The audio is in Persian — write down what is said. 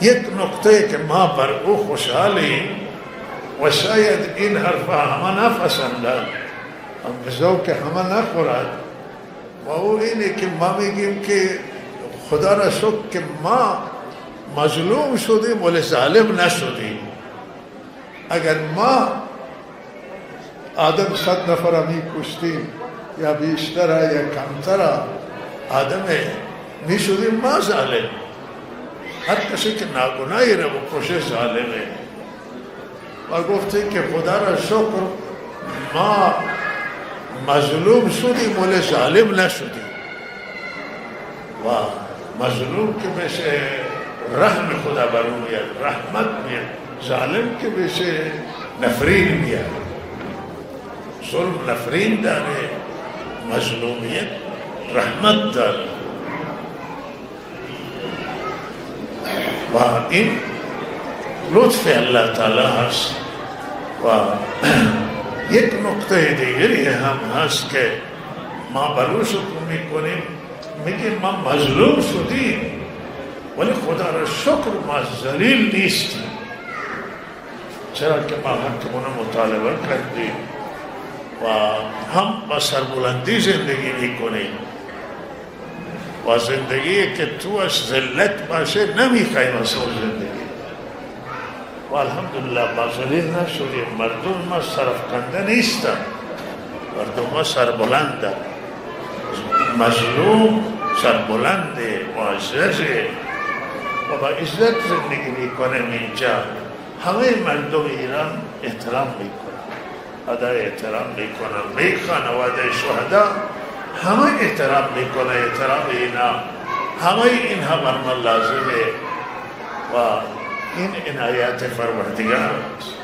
یک نقطه که ما بر او خوشحالیم و شاید این حرفا همه نپسندند، به ذوق همه نخورد، و او اینه که ما میگیم که خدا را شکر که ما مظلوم شدیم ولی ظالم نشدیم. اگر ما آدم 100 نفر می کشتیم یا بیشتر یا کمتر آدم می شدیم، ما ظالم. هر کسی که ناگناهی را بکشه ظالمه. و گفته که خدا را شکر ما مظلوم شدیم ولی ظالم نشدیم. و مظلوم که بشه رحم خدا بر او میاد، رحمت میاد. ظالم که بشه نفرین میاد. ظلم نفرین داره، مظلومیت رحمت داره. و این لطف الله تعالی هست. و یک نقطه دیگری هم هست که ما بلو شکر میکنیم، میگیم ما مظلوم شدیم ولی خدا را شکر ما ذلیل نیستیم. چرا که ما حکمون مطالبه کردیم و هم با سربلندی زندگی میکنیم و زندگی که توش ذلت باشه نمیخوایم از اون زندگی. و الحمدلله ما ذلیل نشدیم. مردم ما سرفکنده نیستن، مردم ما سربلنده، مظلوم سربلنده، معززه و با عزت زندگی میکنیم. اینجا همه مردم ایران احترام میکنن، ادای احترام میکنن، به خانواده شهدا همه احترام میکنه. احترام اینا همه اینها بر ما لازمه و این عنایت پروردگار است.